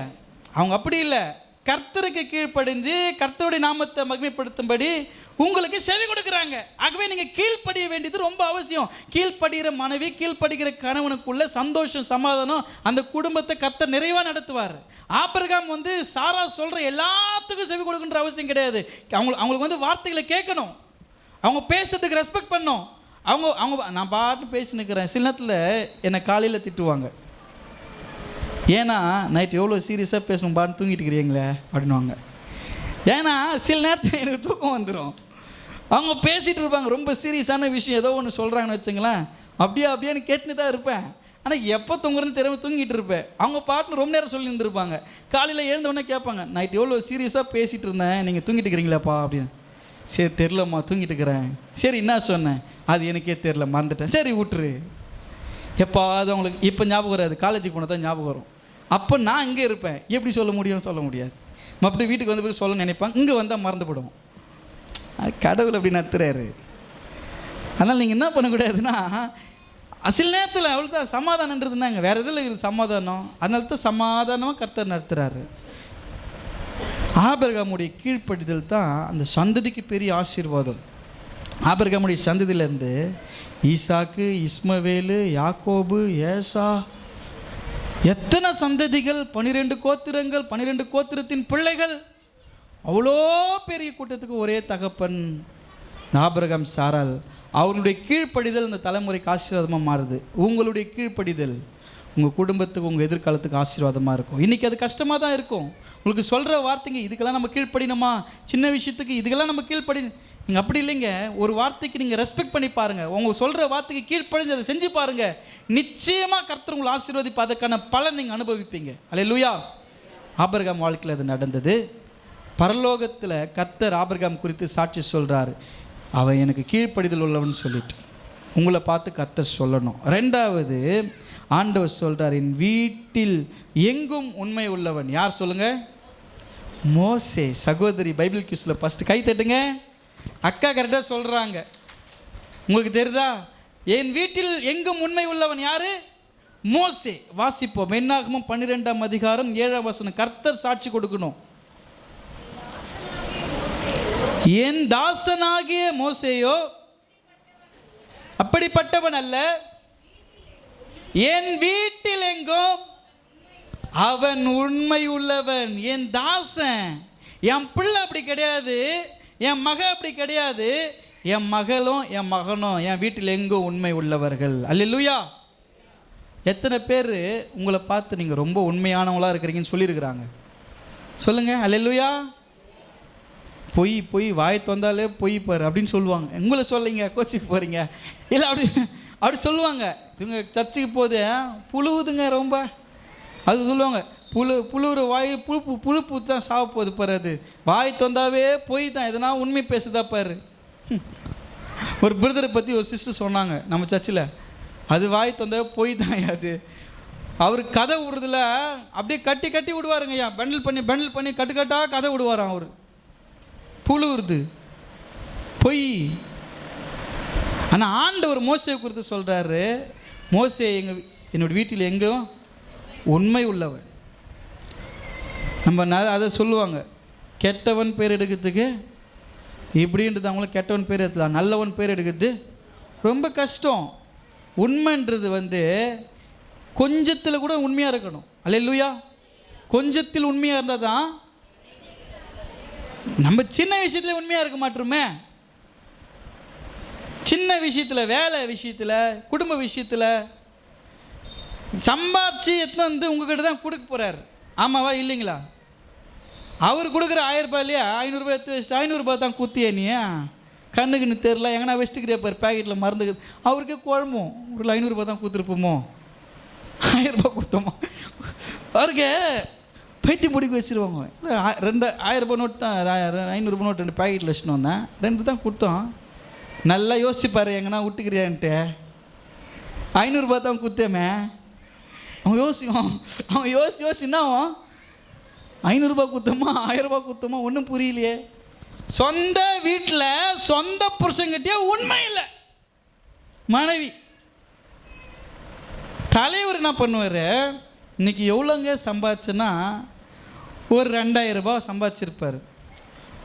அவங்க அப்படி இல்லை. கர்த்தருக்கு கீழ்ப்படிஞ்சு கர்த்தருடைய நாமத்தை மகிமைப்படுத்தும்படி உங்களுக்கு செவி கொடுக்குறாங்க. ஆகவே நீங்கள் கீழ்ப்படிய வேண்டியது ரொம்ப அவசியம். கீழ்ப்படுகிற மனைவி, கீழ்ப்படுகிற கணவனுக்குள்ள சந்தோஷம் சமாதானம், அந்த குடும்பத்தை கர்த்தர் நிறைவாக நடத்துவார். ஆபிரகாம் வந்து சாரா சொல்கிற எல்லாத்துக்கும் செவி கொடுக்குன்ற அவசியம் கிடையாது. அவங்களுக்கு வந்து வார்த்தைகளை கேட்கணும், அவங்க பேசுறதுக்கு ரெஸ்பெக்ட் பண்ணணும். அவங்க நான் பாட்டு பேசி நிற்கிறேன். சில நேரத்தில் என்னை காலையில் திட்டுவாங்க, ஏன்னா நைட் எவ்வளோ சீரியஸாக பேசணும் பாட்டு தூங்கிட்டு இருக்கிறீங்களே அப்படின்வாங்க. ஏன்னா சில நேரத்தில் எனக்கு தூக்கம் வந்துடும். அவங்க பேசிகிட்டு இருப்பாங்க, ரொம்ப சீரியஸான விஷயம் ஏதோ ஒன்று சொல்கிறாங்கன்னு வச்சுங்களேன், அப்படியான்னு கேட்டுன்னு தான் இருப்பேன். ஆனால் எப்போ தூங்குறதுன்னு தெரியாமல் தூங்கிட்டு இருப்பேன். அவங்க பாட்டுன்னு ரொம்ப நேரம் சொல்லி இருந்திருப்பாங்க. காலையில் எழுந்தவொடனே கேட்பாங்க, நைட் எவ்வளோ சீரியஸாக பேசிகிட்டு இருந்தேன், நீங்கள் தூங்கிட்டு இருக்கிறீங்களாப்பா அப்படின்னு. சரி தெரிலம்மா தூங்கிட்டு இருக்கிறேன். சரி என்ன சொன்னேன் அது எனக்கே தெரில, மறந்துட்டேன். சரி விட்டுரு. எப்போது அவங்களுக்கு இப்போ ஞாபகம் வராது, காலேஜுக்கு போனால் தான் ஞாபகம் வரும். அப்போ நான் இங்கே இருப்பேன், எப்படி சொல்ல முடியும், சொல்ல முடியாது. மறுபடியும் வீட்டுக்கு வந்து போய் சொல்ல நினைப்பாங்க, இங்கே வந்தால் மறந்துவிடும். அது கடவுள் அப்படி நடத்துகிறாரு. அதனால் நீங்கள் என்ன பண்ணக்கூடாதுன்னா, சில நேரத்தில் அவள் தான் சமாதானன்றதுனாங்க, வேறு எதில் இருக்குது சமாதானம். அதனால தான் சமாதானமாக கர்த்தர் நடத்துகிறாரு. ஆபிரகாமுடைய கீழ்ப்படிதல் தான் அந்த சந்ததிக்கு பெரிய ஆசீர்வாதம். ஆபிரகாமுடைய சந்ததியிலேருந்து ஈசாக்கு, இஸ்மவேலு, யாக்கோபு, ஏசா, எத்தனை சந்ததிகள், 12 கோத்திரங்கள், 12 கோத்திரத்தின் பிள்ளைகள், அவ்வளோ பெரிய கூட்டத்துக்கு ஒரே தகப்பன் ஆபிரகாம், சாராள். அவருடைய கீழ்ப்படிதல் இந்த தலைமுறைக்கு ஆசீர்வாதமாக மாறுது. உங்களுடைய கீழ்ப்படிதல் உங்கள் குடும்பத்துக்கு, உங்கள் எதிர்காலத்துக்கு ஆசீர்வாதமாக இருக்கும். இன்றைக்கி அது கஷ்டமாக தான் இருக்கும். உங்களுக்கு சொல்கிற வார்த்தைங்க, இதுக்கெல்லாம் நம்ம கீழ்ப்படினோமா, சின்ன விஷயத்துக்கு இதுக்கெல்லாம் நம்ம கீழ்ப்படி, நீங்கள் அப்படி இல்லைங்க. ஒரு வார்த்தைக்கு நீங்கள் ரெஸ்பெக்ட் பண்ணி பாருங்கள், உங்கள் சொல்கிற வார்த்தைக்கு கீழ்ப்படிஞ்சு அதை செஞ்சு பாருங்கள். நிச்சயமாக கர்த்தர் உங்களை ஆசீர்வதிப்பு, அதுக்கான பலன் நீங்கள் அனுபவிப்பீங்க. அல்லேலூயா. ஆபிரகாம் வாழ்க்கையில் அது நடந்தது. பரலோகத்தில் கர்த்தர் ஆபிரகாம் குறித்து சாட்சி சொல்கிறார், அவன் எனக்கு கீழ்ப்படிதல் உள்ளவன் சொல்லிட்டு. உங்களை பார்த்து கர்த்தர் சொல்லணும். ரெண்டாவது ஆண்டவர் சொல்கிறார், என் வீட்டில் எங்கும் உண்மை உள்ளவன். யார் சொல்லுங்கள்? மோசே. சகோதரி பைபிள் கியூஸில் ஃபஸ்ட்டு கை தட்டுங்க. அக்கா கரெக்டாக சொல்கிறாங்க. உங்களுக்கு தெரியுதா? என் வீட்டில் எங்கும் உண்மை உள்ளவன் யார்? மோசே. வாசிப்போம். என்னாகமம் 12ஆம் அதிகாரம் 7ஆம் வசனம். கர்த்தர் சாட்சி கொடுக்கணும். என் தாசனாகிய மோசேயோ அப்படிப்பட்டவன் அல்ல, என் வீட்டில் எங்கும் அவன் உண்மை உள்ளவன். என் தாசன், என் பிள்ளை அப்படி கிடையாது, என் மக அப்படி கிடையாது, என் மகளும் என் மகனும் என் வீட்டில் எங்கும் உண்மை உள்ளவர்கள். அல்லேலூயா. எத்தனை பேர் உங்களை பார்த்து நீங்கள் ரொம்ப உண்மையானவங்களாக இருக்கிறீங்கன்னு சொல்லியிருக்கிறாங்க? சொல்லுங்கள். அல்லேலூயா. பொய் பொய் வாய் தந்தாலே பொய் பாரு அப்படின்னு சொல்லுவாங்க. உங்களை சொல்லிங்க, கோச்சுக்கு போகிறீங்க இல்லை அப்படி சொல்லுவாங்க. இவங்க சர்ச்சுக்கு போது புழுவுதுங்க ரொம்ப, அது சொல்லுவாங்க, புழுவுற வாய் புழுப்பு தான் சாவ போகுது பாரு, அது வாய் தந்தாவே பொய் தான், எதனா உண்மை பேசுதா பாரு. ஒரு பிரதரை பற்றி ஒரு சிஸ்டர் சொன்னாங்க நம்ம சர்ச்சில், அது வாய் தந்தாவே பொய் தான். அது அவர் கதை விடுறதுல அப்படியே கட்டி கட்டி விடுவாருங்க ஐயா, பண்டில் பண்ணி கட்டுக்கட்டாக கதை விடுவாராம். அவர் புழுவுறது பொய். ஆனால் ஆண்டவர் மோசேயை குறித்து சொல்கிறாரு, மோசே என்னோட வீட்டில் எங்கும் உண்மை உள்ளவன். நம்ம அதை சொல்லுவாங்க, கெட்டவன் பேர் எடுக்கிறதுக்கு இப்படின்றது, அவங்களும் கெட்டவன் பேர் எடுக்கலாம், நல்லவன் பேர் எடுக்கிறது ரொம்ப கஷ்டம். உண்மைன்றது கொஞ்சத்தில் கூட உண்மையாக இருக்கணும். அல்லேலூயா. கொஞ்சத்தில் உண்மையாக இருந்தால் தான். நம்ம சின்ன விஷயத்தில் உண்மையாக இருக்க மாட்டோமே. சின்ன விஷயத்தில், வேலை விஷயத்தில், குடும்ப விஷயத்தில் சம்பாரிச்சு எத்தனை உங்ககிட்ட தான் கொடுக்க போகிறார். ஆமாவா இல்லைங்களா? அவர் கொடுக்குற 1000 ரூபாயிலையா 500 ரூபாய் எடுத்து வச்சுட்டு 500 ரூபாய் தான் குத்தியே நீ, கண்ணுக்குன்னு தெரில, எங்கன்னா வச்சுட்டுக்கிறியா பாரு பேக்கெட்டில் மருந்து. அவருக்கே குழம்பும், ஒரு 500 ரூபாய் தான் கொடுத்துருப்போமோ, 1000 ரூபாய் கொடுத்தோமோ, அவருக்கு பைத்தி பிடிக்க வச்சுருவாங்க. இல்லை 2000 ரூபாய் நோட்டு தான், 500 ரூபாய் நோட்டு 2 பேக்கெட்டில் வச்சுன்னு வந்தேன், 2 தான் கொடுத்தோம். நல்லா யோசிப்பார், எங்கன்னா விட்டுக்கிறியான்ட்டு. 500 ரூபாய் தான் குத்தேமே. அவன் யோசிச்சுன்னா 500 ரூபாய் குத்தோமா 1000 ரூபாய் குத்தோமா ஒன்றும் புரியலையே. சொந்த வீட்டில் சொந்த புருஷங்கிட்டே உண்மை இல்லை. மனைவி, தலைவர் என்ன பண்ணுவார், இன்றைக்கி எவ்வளோங்க சம்பாதிச்சுன்னா ஒரு 2000 ரூபாய் சம்பாதிச்சிருப்பார்,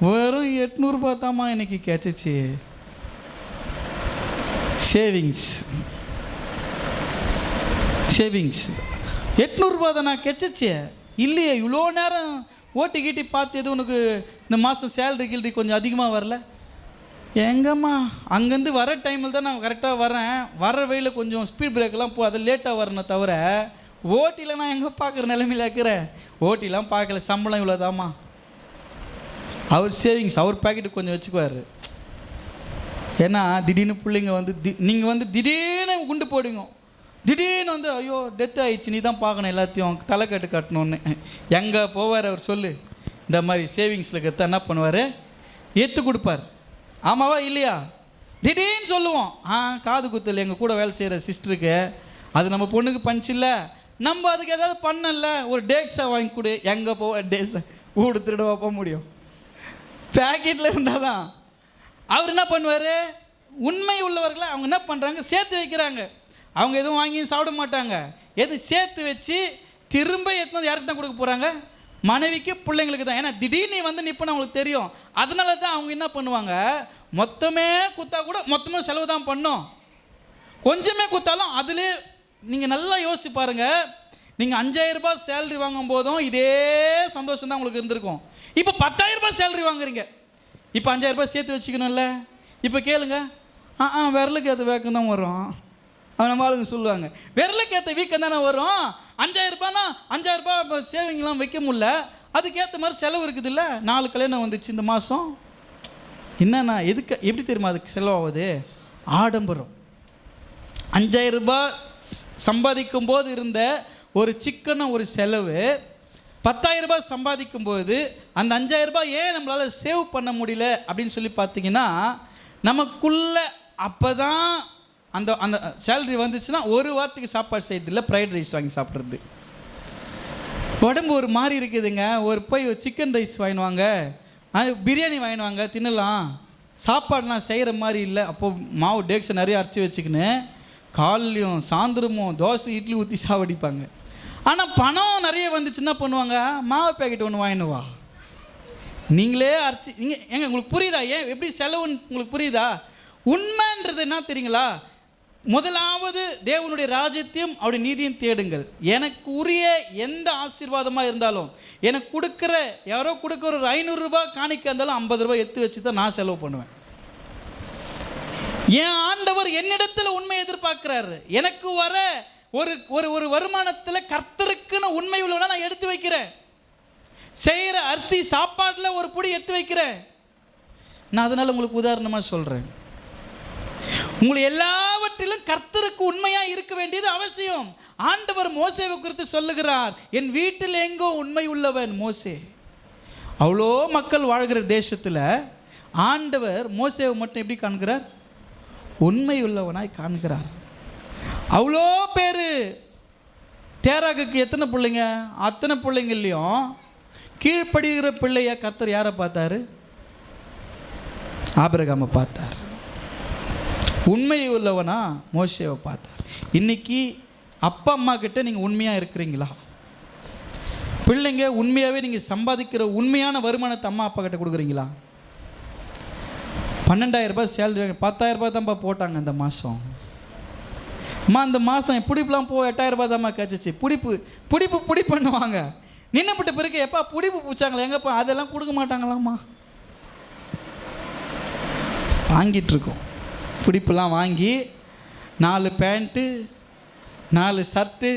வெறும் 800 ரூபாய் தாம்மா இன்றைக்கி கிடச்சிச்சு சேவிங்ஸ். 800 ரூபாய் தானே கிடச்சிச்சு. இல்லையே, இவ்வளோ நேரம் ஓட்டி கீட்டி பார்த்து எது உனக்கு இந்த மாதம் சேலரி கொஞ்சம் அதிகமாக வரல? எங்கம்மா, அங்கேருந்து வர டைமில் தான் நான் கரெக்டாக வரேன், வர வழியில் கொஞ்சம் ஸ்பீட் பிரேக்கெலாம் அதை லேட்டாக வரணும் தவிர ஓட்டியில் நான் எங்கே பார்க்குற நிலைமையில் இருக்கிறேன். ஓட்டிலாம் பார்க்கல, சம்பளம் இவ்வளோதாம்மா. அவர் சேவிங்ஸ், அவர் பேக்கெட்டு கொஞ்சம் வச்சுக்குவார். ஏன்னா திடீர்னு பிள்ளைங்க நீங்கள் திடீர்னு குண்டு போடுங்க, திடீர்னு வந்து ஐயோ டெத் ஆயிடுச்சு, நீ தான் பார்க்கணும் எல்லாத்தையும், தலை கட்டு கட்டணும்னு. எங்கே போவார் அவர் சொல்லு? இந்த மாதிரி சேவிங்ஸில் இருக்கிறத என்ன பண்ணுவார்? ஏற்று கொடுப்பார். ஆமாவா இல்லையா? திடீர்னு சொல்லுவோம், காது குத்தல் எங்கள் கூட வேலை செய்கிற சிஸ்டருக்கு அது நம்ம பொண்ணுக்கு பண்ணிச்சில்ல, நம்ம அதுக்கு ஏதாவது பண்ணல, ஒரு டேக்ஸை வாங்கி கொடு. எங்கே போவ டேக்ஸை ஊடு திருடவா போக முடியும்? பேக்கெட்டில் இருந்தால் தான். அவர் என்ன பண்ணுவார்? உண்மை உள்ளவர்களை அவங்க என்ன பண்ணுறாங்க? சேர்த்து வைக்கிறாங்க. அவங்க எதுவும் வாங்கி சாப்பிட மாட்டாங்க. எது சேர்த்து வச்சு திரும்ப எத்தனை யாருக்கு தான் கொடுக்க போகிறாங்க? மனைவிக்கு, பிள்ளைங்களுக்கு தான். ஏன்னா திடீர்னு வந்து நிற்பன்னு அவங்களுக்கு தெரியும். அதனால தான் அவங்க என்ன பண்ணுவாங்க? மொத்தமே குத்தா கூட மொத்தமாக செலவு தான் பண்ணோம். கொஞ்சமே குத்தாலும் அதில் நீங்கள் நல்லா யோசிச்சு பாருங்கள். நீங்கள் 5000 ரூபாய் சேலரி வாங்கும் போதும் இதே சந்தோஷம் தான் உங்களுக்கு இருந்திருக்கும். இப்போ 10,000 ரூபாய் சேலரி வாங்குறீங்க. இப்போ 5000 ரூபாய் சேர்த்து வச்சுக்கணும்ல. இப்போ கேளுங்க, விரலுக்கு ஏற்ற வேக்கம் தான் வரும். அது நம்ம ஆளுங்க சொல்லுவாங்க, விரலுக்கு ஏற்ற வீக்கம் தானே வரும். 5000 ரூபாய்னா 5000 ரூபாய் சேவிங்லாம் வைக்க முடியல, அதுக்கேற்ற மாதிரி செலவு இருக்குது இல்லை. 4 கல்யாணம் வந்துச்சு இந்த மாதம். என்னண்ணா எதுக்கு? எப்படி தெரியுமா அதுக்கு செலவாகுது? ஆடம்பரம். 5000 ரூபாய் சம்பாதிக்கும் போது இருந்த ஒரு சிக்கன ஒரு செலவு 10,000 ரூபாய் சம்பாதிக்கும் போது அந்த 5000 ரூபாய் ஏன் நம்மளால் சேவ் பண்ண முடியல அப்படின்னு சொல்லி பார்த்தீங்கன்னா, நமக்குள்ள அப்போ தான் அந்த அந்த சேலரி வந்துச்சுன்னா ஒரு வாரத்துக்கு சாப்பாடு செய்யறதில்ல, ஃப்ரைட் ரைஸ் வாங்கி சாப்பிட்றது. உடம்பு ஒரு மாதிரி இருக்குதுங்க, போய் சிக்கன் ரைஸ் வாங்கினுவாங்க, பிரியாணி வாங்கினுவாங்க, தின்னலாம். சாப்பாடுலாம் செய்கிற மாதிரி இல்லை. அப்போது மாவு டேக்ஸை நிறைய அரைச்சி வச்சுக்கின்னு காலையும் சாயந்தரமும் தோசை இட்லி ஊற்றி சாவடிப்பாங்க. ஆனால் பணம் நிறைய வந்துச்சுன்னா பண்ணுவாங்க, மாவு பேக்கெட் ஒன்று வாங்கினுவா, நீங்களே அரைச்சி. நீங்கள் உங்களுக்கு புரியுதா ஏன் எப்படி செலவுன்னு உங்களுக்கு புரியுதா? உண்மைன்றது என்ன தெரியுங்களா? முதலாவது தேவனுடைய ராஜ்யத்தையும் அவருடைய நீதியும் தேடுங்கள். எனக்கு உரிய எந்த ஆசீர்வாதமாக இருந்தாலும், எனக்கு கொடுக்குற யாரோ கொடுக்குற ஒரு 500 ரூபாய் காணிக்க இருந்தாலும் 50 ரூபாய் எடுத்து வச்சு தான் நான் செலவு பண்ணுவேன். என் ஆண்டவர் என்னிடத்தில் உண்மை எதிர்பார்க்கிறாரு. எனக்கு வர ஒரு ஒரு வருமானத்தில் கர்த்தருக்குன்னு உண்மை உள்ளவனா நான் எடுத்து வைக்கிறேன். செய்கிற அரிசி சாப்பாட்டில் ஒரு பொடி எடுத்து வைக்கிறேன். நான் அதனால் உங்களுக்கு உதாரணமாக சொல்கிறேன். உங்களை எல்லாவற்றிலும் கர்த்தருக்கு உண்மையாக இருக்க வேண்டியது அவசியம். ஆண்டவர் மோசேவை குறித்து சொல்லுகிறார், என் வீட்டில் எங்கோ உண்மை உள்ளவன் மோசே. அவ்வளோ மக்கள் வாழ்கிற தேசத்தில் ஆண்டவர் மோசேவை மட்டும் எப்படி காண்கிறார்? உண்மை உள்ளவனாய் காண்கிறார். அவ்வளோ பேர் தேராகுக்கு எத்தனை பிள்ளைங்க? அத்தனை பிள்ளைங்கள்லையும் கீழ்ப்படுகிற பிள்ளைய கர்த்தர் யாரை பார்த்தாரு? ஆபிரகாமை பார்த்தார். உண்மை உள்ளவனா மோசேவை பார்த்தார். இன்னைக்கு அப்பா அம்மா கிட்ட நீங்கள் உண்மையாக இருக்கிறீங்களா? பிள்ளைங்க உண்மையாகவே நீங்கள் சம்பாதிக்கிற உண்மையான வருமானத்தை அம்மா அப்பா கிட்ட கொடுக்குறீங்களா? 12,000 ரூபாய் சேலரி, 10,000 ரூபாய் தான்ப்பா போட்டாங்க இந்த மாதம். அம்மா இந்த மாதம் பிடிப்புலாம் 8,000 ரூபாய் தான்மா கிடச்சிச்சு. பிடிப்பு பண்ணுவாங்க. நின்றுபட்ட பிறகு எப்பா பிடிப்பு பூச்சாங்களா எங்கப்பா? அதெல்லாம் கொடுக்க மாட்டாங்களாம்மா. வாங்கிட்டுருக்கோம். பிடிப்பெல்லாம் வாங்கி 4 பேண்ட்டு 4 ஷர்ட்டு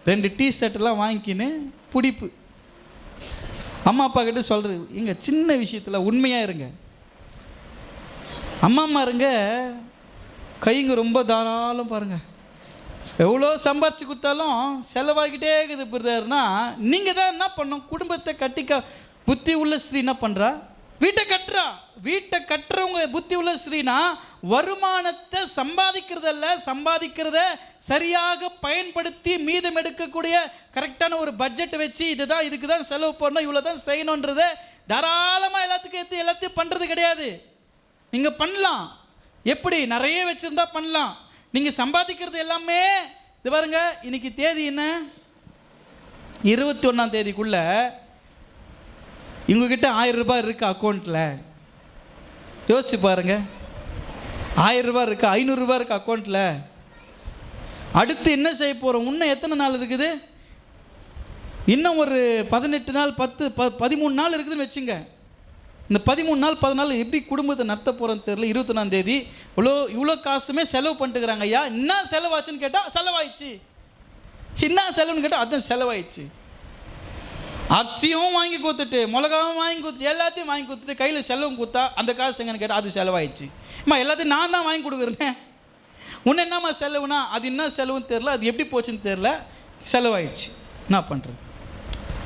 2 டிஷர்ட்டெல்லாம் வாங்கிக்கின்னு பிடிப்பு. அம்மா அப்பா கிட்ட சொல்கிறது, எங்க சின்ன விஷயத்தில் உண்மையாக இருங்க. அம்மா இருங்க, கைங்க ரொம்ப தாராளம் பாருங்கள். எவ்வளோ சம்பாரிச்சு கொடுத்தாலும் செலவாகிட்டே இருக்குது பிரதர்னா, நீங்கள் தான் என்ன பண்ணணும்? குடும்பத்தை கட்டிக்க புத்தி உள்ள ஸ்ரீ என்ன பண்ணுறா? வீட்டை கட்டுறா. வீட்டை கட்டுறவங்க புத்தி உள்ள ஸ்ரீனா வருமானத்தை சம்பாதிக்கிறதல்ல, சம்பாதிக்கிறத சரியாக பயன்படுத்தி மீதம் எடுக்கக்கூடிய கரெக்டான ஒரு பட்ஜெட் வச்சு இதுதான் இதுக்கு தான் செலவு பண்ணணும், இவ்வளோ தான் செய்யணுன்றத தாராளமாக எல்லாத்துக்கும் எல்லாத்தையும் பண்ணுறது கிடையாது. நீங்கள் பண்ணலாம். எப்படி? நிறைய வச்சுருந்தா பண்ணலாம். நீங்கள் சம்பாதிக்கிறது எல்லாமே இது பாருங்க. இன்னைக்கு தேதி என்ன? 21ஆம் தேதிக்குள்ளே இவங்ககிட்ட 1000 ரூபாய் இருக்குது அக்கௌண்ட்டில். யோசிச்சு பாருங்க. 1000 ரூபாய் இருக்குது, 500 ரூபாய் இருக்குது அக்கௌண்ட்டில். அடுத்து என்ன செய்ய போகிறோம்? இன்னும் எத்தனை நாள் இருக்குது? இன்னும் ஒரு 18 நாள் 13 நாள் இருக்குதுன்னு வச்சுங்க. இந்த 13 நாள் 14 நாள் எப்படி குடும்பத்தை நடத்த போகிறோன்னு தெரியல. 21ஆம் தேதி இவ்வளோ காசுமே செலவு பண்ணிட்டுக்கிறாங்க. ஐயா என்ன செலவாச்சுன்னு கேட்டால் செலவாயிடுச்சு. என்ன செலவுன்னு கேட்டால் அதுதான் செலவாயிடுச்சு. அரிசியும் வாங்கி கொடுத்துட்டு, மிளகாவும் வாங்கி கொடுத்துட்டு, எல்லாத்தையும் வாங்கி கொடுத்துட்டு, கையில் செலவும் கொடுத்தா அந்த காசு எங்கன்னு கேட்டால் அது செலவாயிடுச்சு. அம்மா எல்லாத்தையும் நான் தான் வாங்கி கொடுக்குறேன். உன்ன என்னம்மா செலவுனா அது என்ன செலவுன்னு தெரில, அது எப்படி போச்சுன்னு தெரில, செலவாயிடுச்சு. என்ன பண்ணுறது?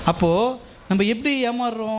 அப்போது நம்ம எப்படி ஏமாறுறோம்?